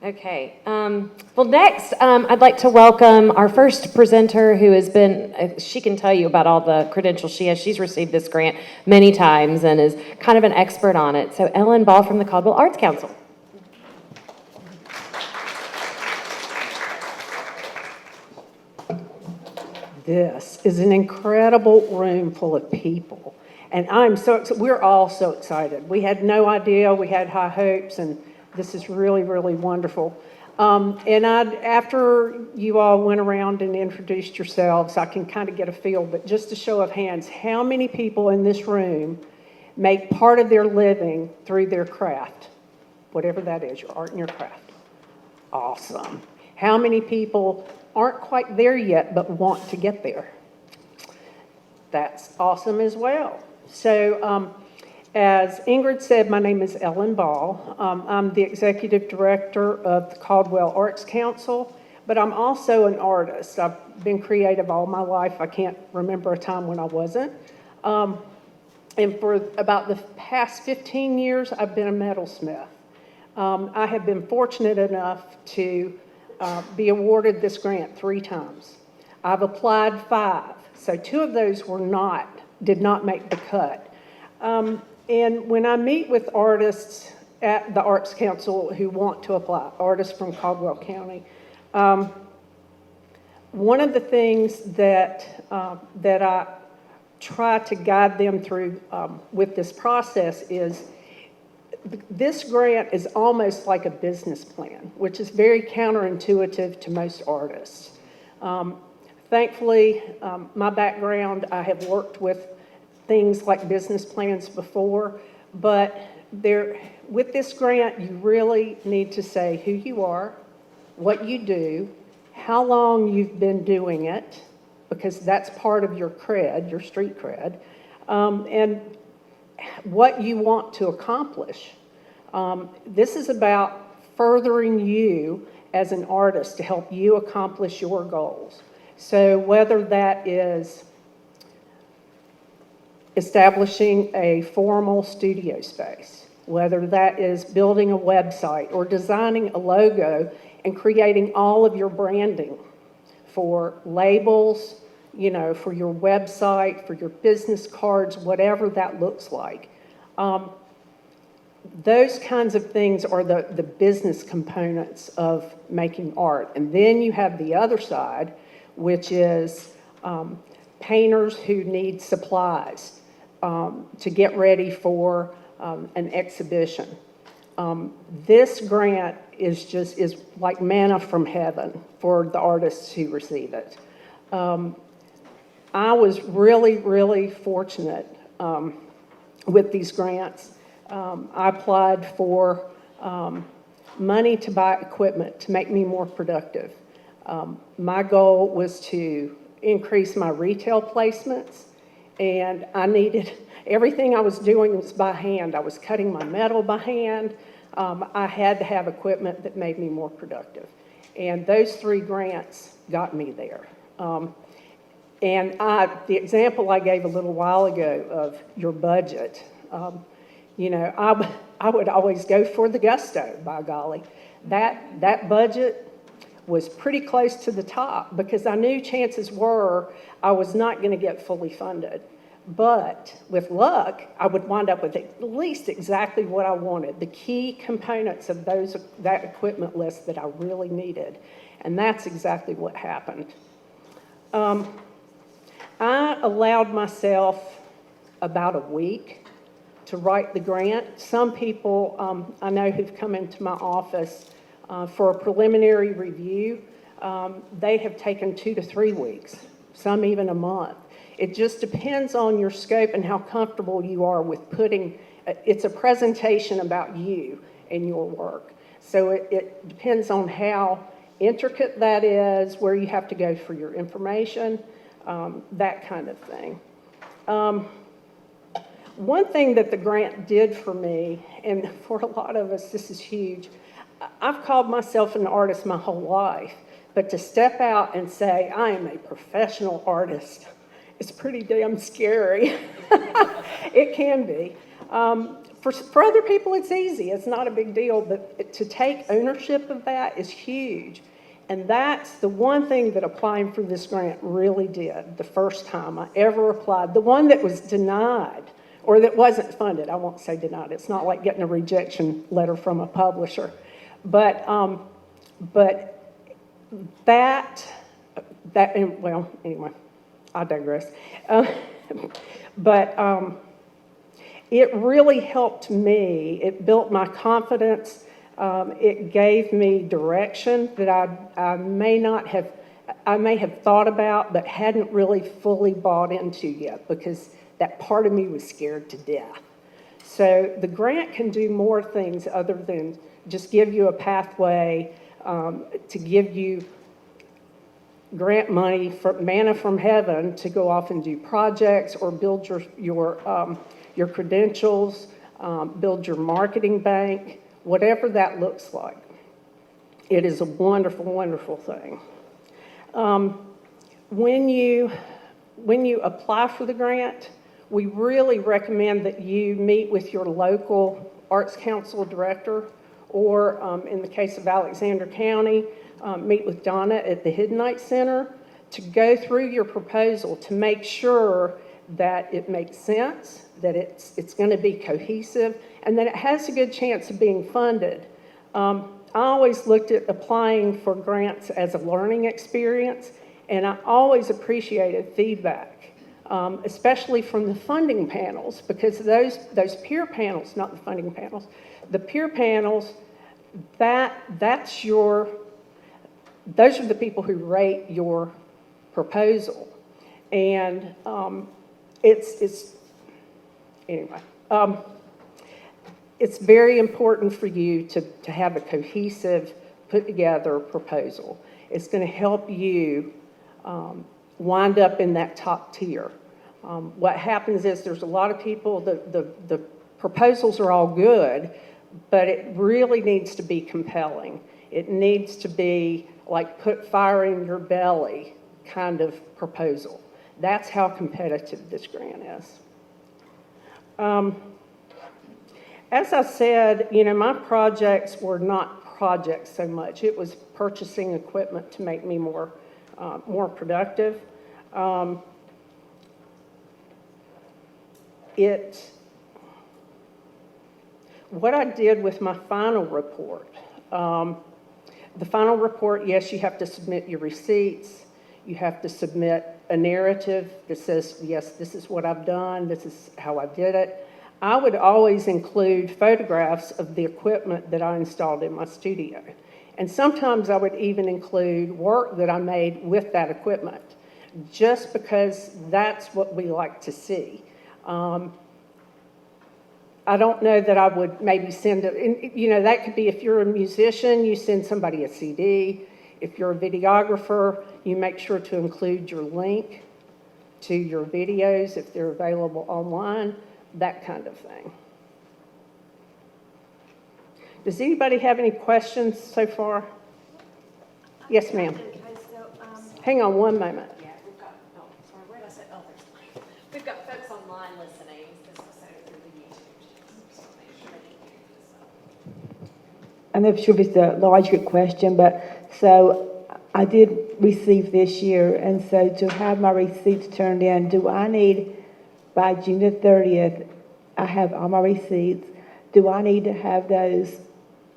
Okay. Well, next, I'd like to welcome our first presenter who has been, she can tell you about all the credentials she has. She's received this grant many times and is kind of an expert on it. So Ellen Ball from the Caldwell Arts Council. This is an incredible room full of people. And we're all so excited. We had no idea, we had high hopes, and this is really, really wonderful. After you all went around and introduced yourselves, I can kind of get a feel, but just a show of hands, how many people in this room make part of their living through their craft? Whatever that is, your art and your craft. Awesome. How many people aren't quite there yet but want to get there? That's awesome as well. So as Ingrid said, my name is Ellen Ball. I'm the executive director of the Caldwell Arts Council, but I'm also an artist. I've been creative all my life. I can't remember a time when I wasn't. And for about the past 15 years, I've been a metalsmith. I have been fortunate enough to be awarded this grant 3 times. I've applied 5, so 2 of those did not make the cut. And when I meet with artists at the Arts Council who want to apply, artists from Caldwell County, one of the things that I try to guide them through with this process is this grant is almost like a business plan, which is very counterintuitive to most artists. Thankfully, my background, I have worked with things like business plans before, but with this grant, you really need to say who you are, what you do, how long you've been doing it, because that's part of your cred, your street cred, and what you want to accomplish. This is about furthering you as an artist to help you accomplish your goals. So whether that is establishing a formal studio space, whether that is building a website or designing a logo and creating all of your branding for labels, for your website, for your business cards, whatever that looks like. Those kinds of things are the business components of making art. And then you have the other side, which is painters who need supplies to get ready for an exhibition. This grant is like manna from heaven for the artists who receive it. I was really, really fortunate with these grants. I applied for money to buy equipment to make me more productive. My goal was to increase my retail placements, and I needed, everything I was doing was by hand. I was cutting my metal by hand. I had to have equipment that made me more productive. And those 3 grants got me there. And the example I gave a little while ago of your budget, I would always go for the gusto, by golly. That budget was pretty close to the top because I knew chances were I was not going to get fully funded. But with luck, I would wind up with at least exactly what I wanted, the key components of that equipment list that I really needed. And that's exactly what happened. I allowed myself about a week to write the grant. Some people I know who've come into my office for a preliminary review, they have taken 2 to 3 weeks, some even a month. It just depends on your scope and how comfortable you are with it's a presentation about you and your work. So it depends on how intricate that is, where you have to go for your information, that kind of thing. One thing that the grant did for me, and for a lot of us this is huge, I've called myself an artist my whole life, but to step out and say I am a professional artist, it's pretty damn scary. It can be. for other people, it's easy. It's not a big deal, but to take ownership of that is huge. And that's the one thing that applying for this grant really did the first time I ever applied. The one that was denied or that wasn't funded. I won't say denied. It's not like getting a rejection letter from a publisher. But well, anyway, I digress. It really helped me. It built my confidence. It gave me direction that I may have thought about, but hadn't really fully bought into yet because that part of me was scared to death. So the grant can do more things other than just give you a pathway, to give you grant money, for manna from heaven to go off and do projects or build your credentials, build your marketing bank, whatever that looks like. It is a wonderful, wonderful thing. When you apply for the grant, we really recommend that you meet with your local Arts Council director, or in the case of Alexander County, meet with Donna at the Hidden Center to go through your proposal to make sure that it makes sense, that it's going to be cohesive, and that it has a good chance of being funded. I always looked at applying for grants as a learning experience, and I always appreciated feedback, especially from the funding panels, because those peer panels, not the funding panels, the peer panels, those are the people who rate your proposal. And it's very important for you to have a cohesive, put together proposal. It's going to help you wind up in that top tier. What happens is there's a lot of people, the proposals are all good, but it really needs to be compelling. It needs to be like put fire in your belly kind of proposal. That's how competitive this grant is. As I said, my projects were not projects so much. It was purchasing equipment to make me more productive. What I did with my final report, the final report, yes, you have to submit your receipts. You have to submit a narrative that says, yes, this is what I've done, this is how I did it. I would always include photographs of the equipment that I installed in my studio. And sometimes I would even include work that I made with that equipment, just because that's what we like to see. I don't know that I would maybe send it, that could be if you're a musician, you send somebody a CD. If you're a videographer, you make sure to include your link to your videos if they're available online, that kind of thing. Does anybody have any questions so far? Yes, ma'am. Hang on one moment. Yeah, we've got, sorry, where did I say, we've got folks online listening, this was through the YouTube. So make sure they can hear this. I'm not sure if it's a larger question, but so I did receive this year, and so to have my receipts turned in, do I need, by June the 30th, I have all my receipts, do I need to have those,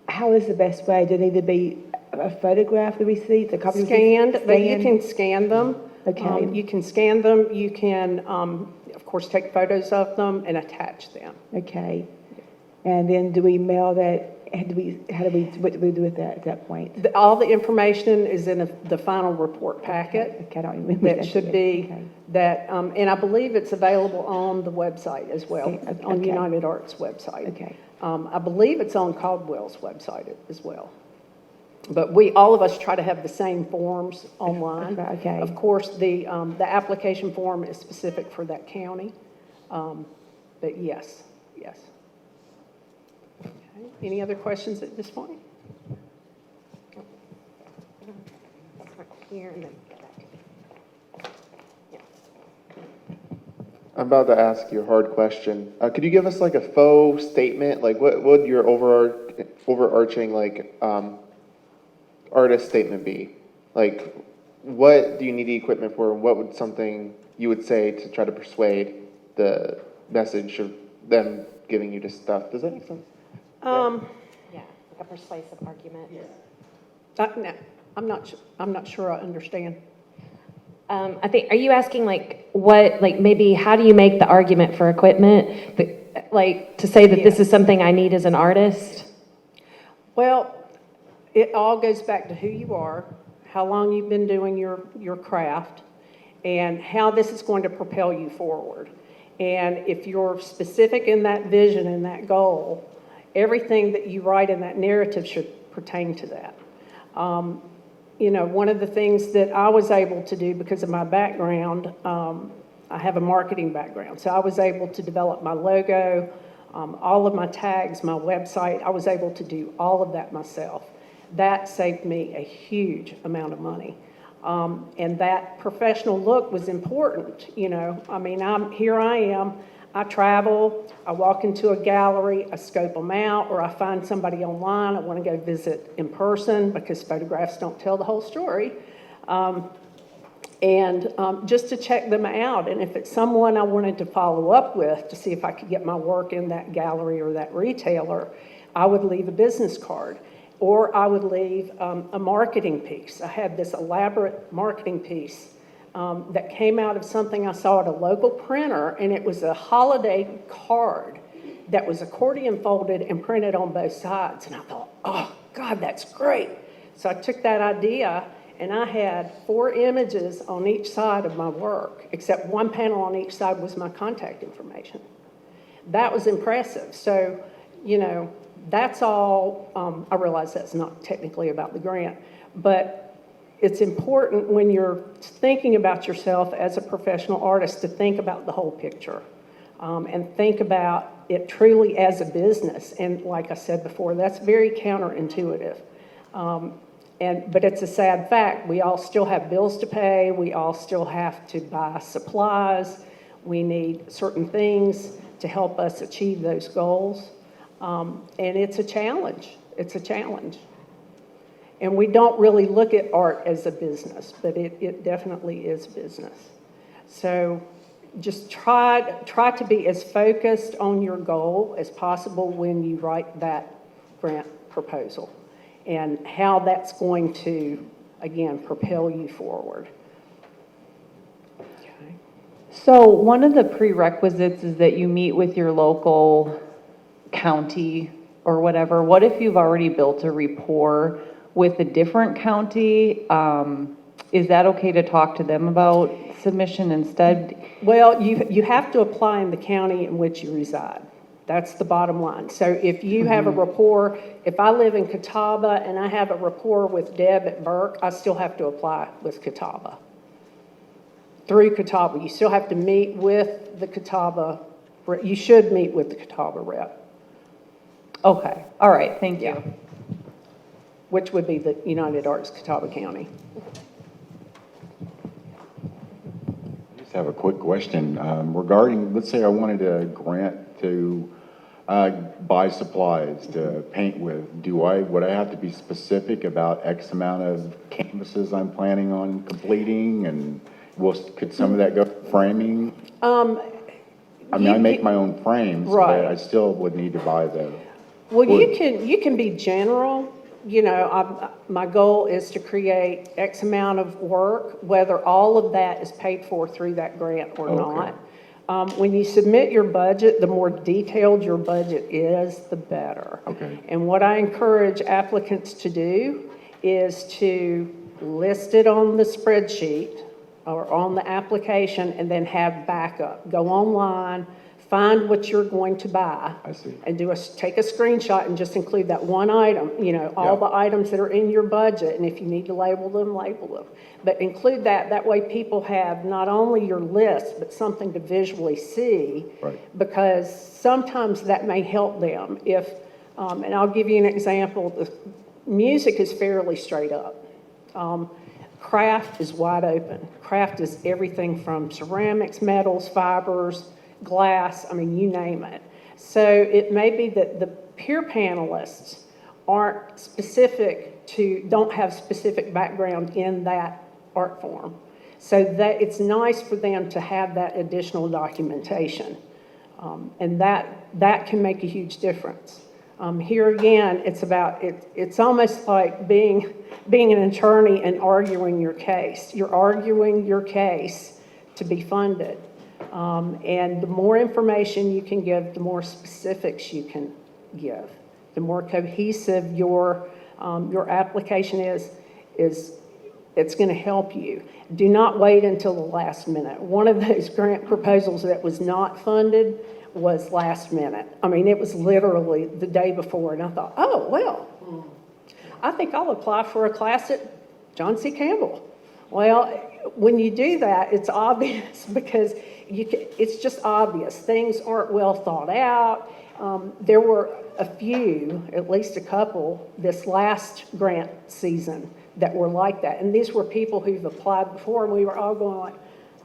how is the best way? Do they need to be a photograph of the receipts, a copy of the receipts? But you can scan them. Okay. You can scan them, you can, of course, take photos of them and attach them. Okay. And then do we mail that? What do we do with that at that point? All the information is in the final report packet. Okay, I don't remember That should be, okay. that, and I believe it's available on the website as well, Okay. on United Arts website. Okay. I believe it's on Caldwell's website as well. But all of us try to have the same forms online. Okay. Of course, the application form is specific for that county. But yes. Okay. Any other questions at this point? Here and then get back to you. I'm about to ask you a hard question. Could you give us like a faux statement? Like what would your overarching like artist statement be? Like what do you need the equipment for? And what would something you would say to try to persuade the message of them giving you this stuff? Does that make sense? Yeah, like a persuasive argument. No, I'm not sure I understand. I think, are you asking like what, like maybe how do you make the argument for equipment? Like to say that this is something I need as an artist? Well, it all goes back to who you are, how long you've been doing your craft, and how this is going to propel you forward. And if you're specific in that vision and that goal, everything that you write in that narrative should pertain to that. You know, one of the things that I was able to do because of my background, I have a marketing background, so I was able to develop my logo, all of my tags, my website. I was able to do all of that myself. That saved me a huge amount of money. And that professional look was important, you know. I mean, here I am, I travel, I walk into a gallery, I scope them out, or I find somebody online I want to go visit in person because photographs don't tell the whole story. Just to check them out. And if it's someone I wanted to follow up with to see if I could get my work in that gallery or that retailer, I would leave a business card. Or I would leave a marketing piece. I had this elaborate marketing piece that came out of something I saw at a local printer, and it was a holiday card that was accordion folded and printed on both sides. And I thought, oh, God, that's great. So I took that idea, and I had 4 images on each side of my work, except one panel on each side was my contact information. That was impressive. So, you know, that's all. I realize that's not technically about the grant, but it's important when you're thinking about yourself as a professional artist to think about the whole picture and think about it truly as a business. And like I said before, that's very counterintuitive. But it's a sad fact. We all still have bills to pay. We all still have to buy supplies. We need certain things to help us achieve those goals. And it's a challenge. It's a challenge. And we don't really look at art as a business, but it definitely is business. So just try to be as focused on your goal as possible when you write that grant proposal and how that's going to, again, propel you forward. Okay. So one of the prerequisites is that you meet with your local county or whatever. What if you've already built a rapport with a different county? Is that okay to talk to them about submission instead? Well, you have to apply in the county in which you reside. That's the bottom line. So if you have a rapport, if I live in Catawba and I have a rapport with Deb at Burke, I still have to apply with Catawba. Through Catawba, you still have to meet with the Catawba, you should meet with the Catawba rep. Okay, all right, thank you. Yeah. Which would be the United Arts Catawba County. I just have a quick question regarding, let's say I wanted a grant to buy supplies to paint with. Would I have to be specific about X amount of canvases I'm planning on completing, and could some of that go for framing? I mean, I make my own frames, right, but I still would need to buy the Well, wood. you can be general. You know, my goal is to create X amount of work, whether all of that is paid for through that grant or not. When you submit your budget, the more detailed your budget is, the better. Okay. And what I encourage applicants to do is to list it on the spreadsheet or on the application and then have backup. Go online, find what you're going to buy. I see. And take a screenshot and just include that one item, you know, all the items that are in your budget. And if you need to label them, label them. But include that. That way people have not only your list, but something to visually see. Right. Because sometimes that may help them. If, and I'll give you an example. The music is fairly straight up. Craft is wide open. Craft is everything from ceramics, metals, fibers, glass, I mean, you name it. So it may be that the peer panelists aren't don't have specific background in that art form. So that it's nice for them to have that additional documentation. And that can make a huge difference. Here again, it's almost like being an attorney and arguing your case. You're arguing your case to be funded. And the more information you can give, the more specifics you can give. The more cohesive your application is it's going to help you. Do not wait until the last minute. One of those grant proposals that was not funded was last minute. I mean, it was literally the day before, and I thought, oh, well, I think I'll apply for a class at John C. Campbell. Well, when you do that, it's obvious because it's just obvious. Things aren't well thought out. There were a few, at least a couple, this last grant season that were like that. And these were people who've applied before, and we were all going like,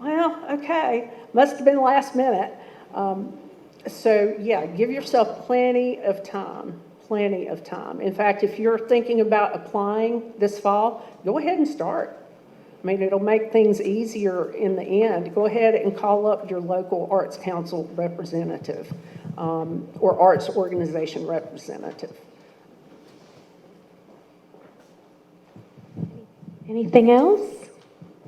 well, okay, must have been last minute. So yeah, give yourself plenty of time. In fact, if you're thinking about applying this fall, go ahead and start. I mean, it'll make things easier in the end. Go ahead and call up your local Arts Council representative or arts organization representative. Anything else?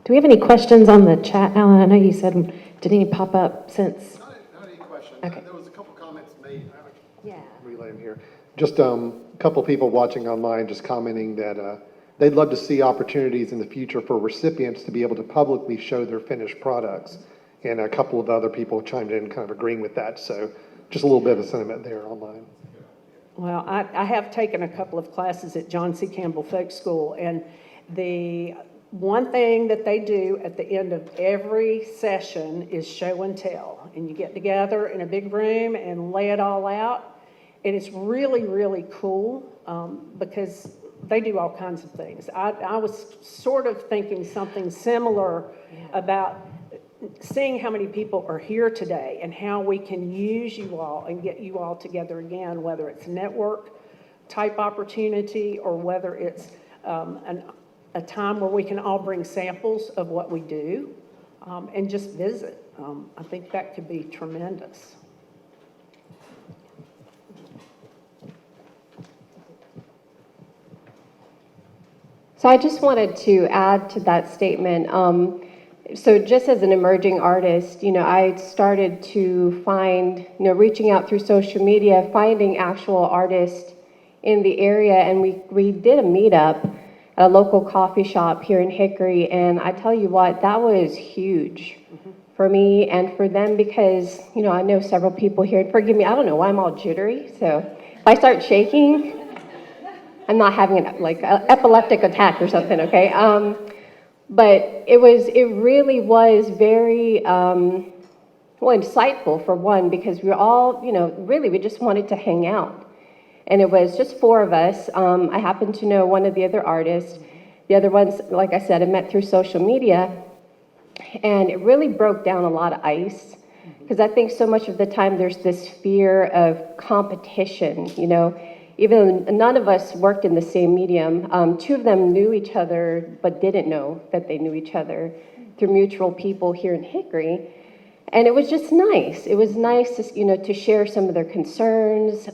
Do we have any questions on the chat, Alan? I know you said, did any pop up since? Not any questions. Okay. There was a couple comments made. Yeah. Relay them here. Just a couple people watching online just commenting that they'd love to see opportunities in the future for recipients to be able to publicly show their finished products. And a couple of other people chimed in kind of agreeing with that. So just a little bit of sentiment there online. Well, I have taken a couple of classes at John C. Campbell Folk School, and the one thing that they do at the end of every session is show and tell. And you get together in a big room and lay it all out. And it's really, really cool because they do all kinds of things. I was sort of thinking something similar about seeing how many people are here today and how we can use you all and get you all together again, whether it's a network type opportunity or whether it's a time where we can all bring samples of what we do and just visit. I think that could be tremendous. So I just wanted to add to that statement. So just as an emerging artist, I started to find, reaching out through social media, finding actual artists in the area, and we did a meetup at a local coffee shop here in Hickory, and I tell you what, that was huge for me and for them because, I know several people here, and forgive me, I don't know why I'm all jittery, so if I start shaking, I'm not having an epileptic attack or something, okay? But it really was very, insightful for one, because we were all, really, we just wanted to hang out. And it was just four of us. I happened to know one of the other artists. The other ones, like I said, I met through social media. And it really broke down a lot of ice. Because I think so much of the time there's this fear of competition, Even none of us worked in the same medium. Two of them knew each other, but didn't know that they knew each other through mutual people here in Hickory. And it was just nice. It was nice to, to share some of their concerns.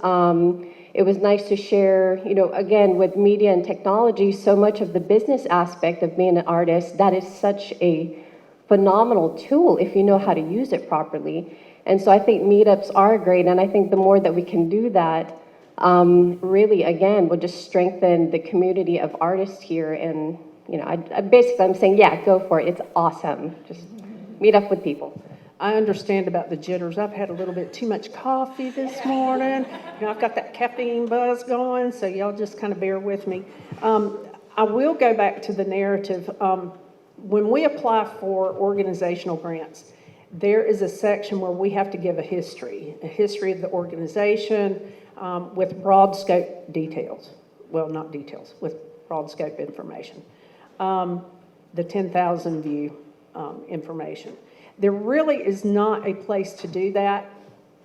It was nice to share, again, with media and technology, so much of the business aspect of being an artist, that is such a phenomenal tool if you know how to use it properly. And so I think meetups are great, and I think the more that we can do that, really, again, will just strengthen the community of artists here. And, I'm saying, yeah, go for it. It's awesome. Just meet up with people. I understand about the jitters. I've had a little bit too much coffee this morning. I've got that caffeine buzz going, so y'all just kind of bear with me. I will go back to the narrative. When we apply for organizational grants, there is a section where we have to give a history of the organization with broad scope details. Well, not details, with broad scope information. the 10,000 view information. There really is not a place to do that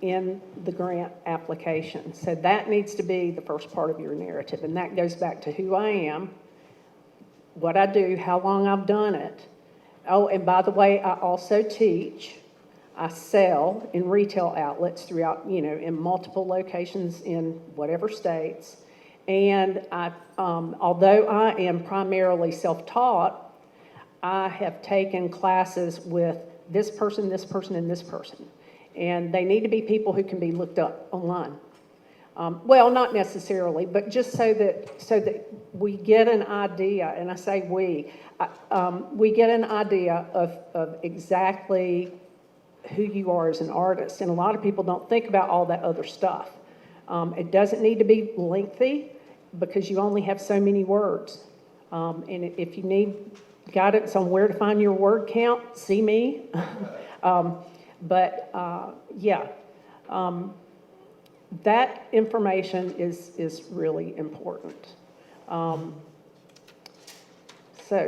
in the grant application. So that needs to be the first part of your narrative, and that goes back to who I am, what I do, how long I've done it. Oh, and by the way, I also teach. I sell in retail outlets throughout, in multiple locations in whatever states. And although I am primarily self-taught, I have taken classes with this person, and this person. And they need to be people who can be looked up online. Well, not necessarily, but just so that we get an idea, and I say we get an idea of exactly who you are as an artist. And a lot of people don't think about all that other stuff. It doesn't need to be lengthy because you only have so many words. And if you need guidance on where to find your word count, see me. That information is really important. So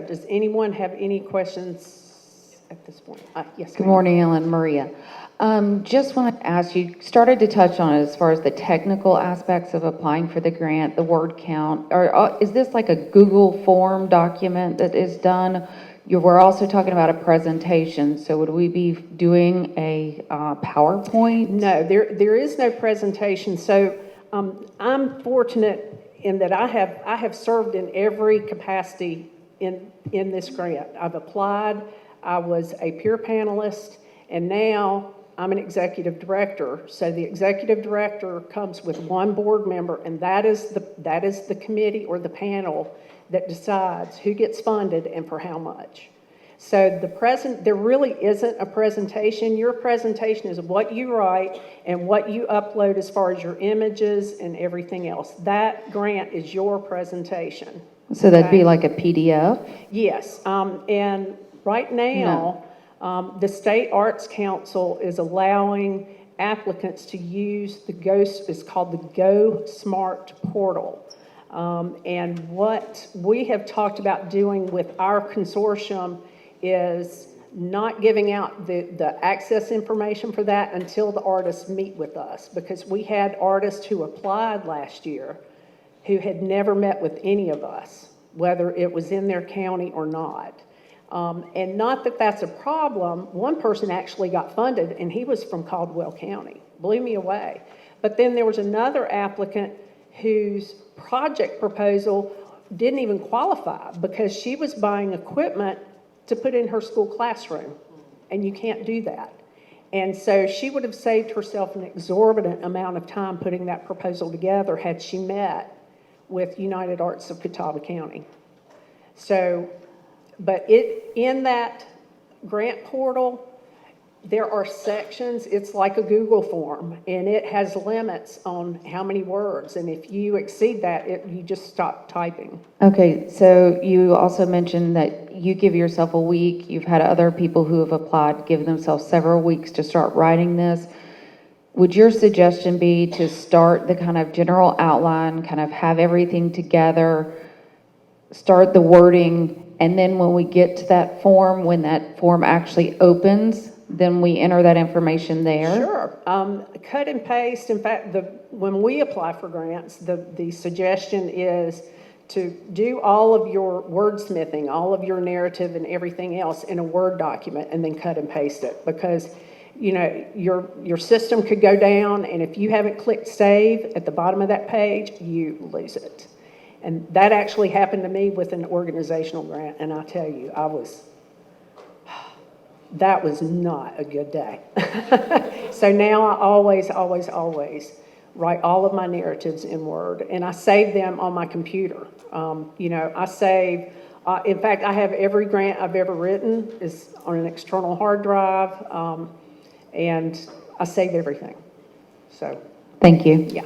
does anyone have any questions at this point? Yes, Good ma'am. morning, Ellen. Maria. Just want to ask you, started to touch on it as far as the technical aspects of applying for the grant, the word count. Or is this like a Google form document that is done? We're also talking about a presentation, so would we be doing a PowerPoint? No, there is no presentation. So I'm fortunate in that I have served in every capacity in this grant. I've applied, I was a peer panelist, and now I'm an executive director. So the executive director comes with one board member, and that is the committee or the panel that decides who gets funded and for how much. So there really isn't a presentation. Your presentation is what you write and what you upload as far as your images and everything else. That grant is your presentation. So that'd be like a PDF? Yes, and right now, the State Arts Council is allowing applicants to use it's called the Go Smart portal. And what we have talked about doing with our consortium is not giving out the access information for that until the artists meet with us, because we had artists who applied last year who had never met with any of us, whether it was in their county or not. And not that that's a problem. One person actually got funded, and he was from Caldwell County. Blew me away. But then there was another applicant whose project proposal didn't even qualify because she was buying equipment to put in her school classroom, and you can't do that. And so she would have saved herself an exorbitant amount of time putting that proposal together had she met with United Arts of Catawba County. So, but in that grant portal, there are sections. It's like a Google form, and it has limits on how many words. And if you exceed that, you just stop typing. Okay, so you also mentioned that you give yourself a week. You've had other people who have applied give themselves several weeks to start writing this. Would your suggestion be to start the kind of general outline, kind of have everything together, start the wording, and then when we get to that form, when that form actually opens, then we enter that information there? Sure. Cut and paste. In fact, when we apply for grants, the suggestion is to do all of your wordsmithing, all of your narrative and everything else in a Word document, and then cut and paste it, because your system could go down, and if you haven't clicked save at the bottom of that page, you lose it. And that actually happened to me with an organizational grant, and I tell you, that was not a good day. So now I always write all of my narratives in Word, and I save them on my computer. I save, in fact, I have every grant I've ever written is on an external hard drive, and I save everything. So. Thank you. Yeah.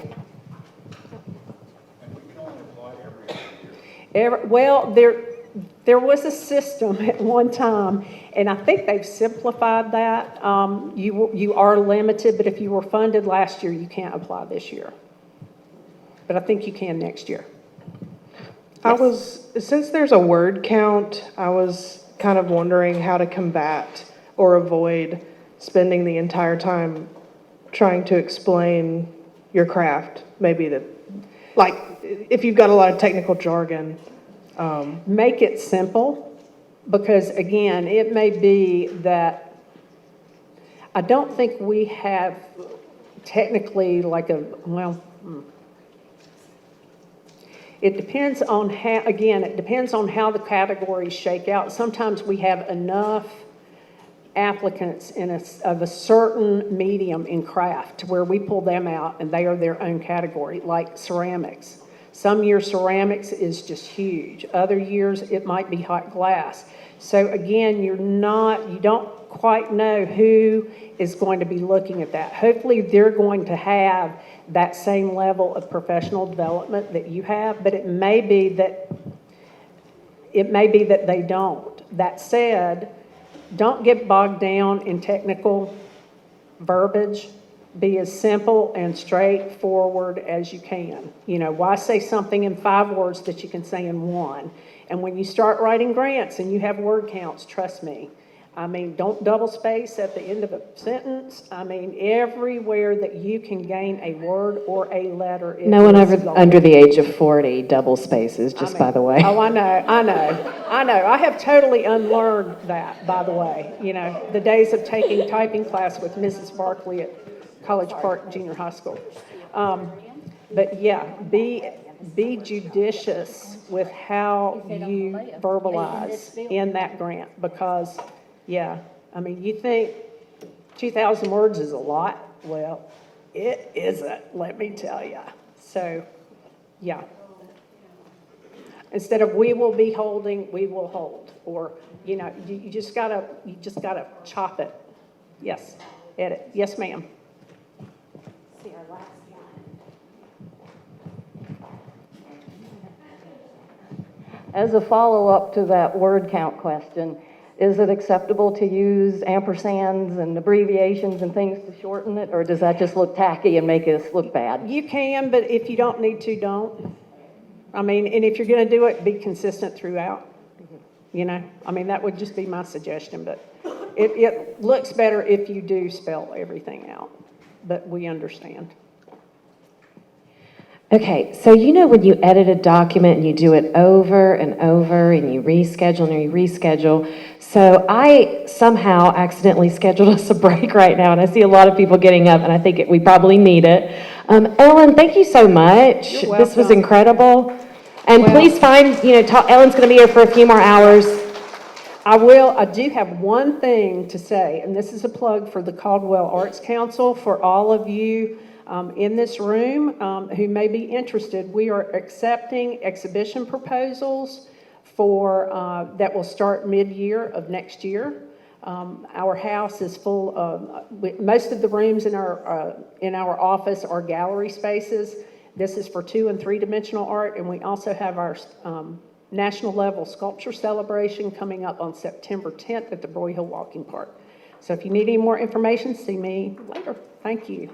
Well, there was a system at one time, and I think they've simplified that. You are limited, but if you were funded last year, you can't apply this year. But I think you can next year. Since there's a word count, I was kind of wondering how to combat or avoid spending the entire time trying to explain your craft. Maybe that, like, if you've got a lot of technical jargon. Make it simple, because again, it may be that, I don't think we have technically like it depends on how, again, it depends on how the categories shake out. Sometimes we have enough applicants of a certain medium in craft where we pull them out and they are their own category, like ceramics. Some years ceramics is just huge. Other years it might be hot glass. So again, you don't quite know who is going to be looking at that. Hopefully they're going to have that same level of professional development that you have, but it may be that they don't. That said, don't get bogged down in technical verbiage. Be as simple and straightforward as you can. You know, why say something in 5 words that you can say in 1? And when you start writing grants and you have word counts, trust me, I mean, don't double space at the end of a sentence. I mean, everywhere that you can gain a word or a letter. No one under the age of 40 double spaces, just by the way. Oh, I know. I have totally unlearned that, by the way. You know, the days of taking typing class with Mrs. Barkley at College Park Junior High School. But yeah, be judicious with how you verbalize in that grant, because, yeah, I mean, you think 2,000 words is a lot. Well, it isn't, let me tell you. So, yeah. Instead of "we will be holding," "we will hold," or, you know, you just gotta chop it. Yes, edit. Yes, ma'am. See our last one. As a follow-up to that word count question, is it acceptable to use ampersands and abbreviations and things to shorten it, or does that just look tacky and make us look bad? You can, but if you don't need to, don't. I mean, and if you're going to do it, be consistent throughout. You know, I mean, that would just be my suggestion, but it looks better if you do spell everything out, but we understand. Okay, so you know when you edit a document and you do it over and over and you reschedule and you reschedule. So I somehow accidentally scheduled us a break right now, and I see a lot of people getting up, and I think we probably need it. Ellen, thank you so much. You're This was welcome. incredible. And please find, Ellen's going to be here for a few more hours. I do have one thing to say, and this is a plug for the Caldwell Arts Council. For all of you in this room who may be interested, we are accepting exhibition proposals that will start mid-year of next year. Our house is full of, most of the rooms in our office are gallery spaces. This is for 2- and 3-dimensional art, and we also have our national level sculpture celebration coming up on September 10th at the Broy Hill Walking Park. So if you need any more information, see me later. Thank you.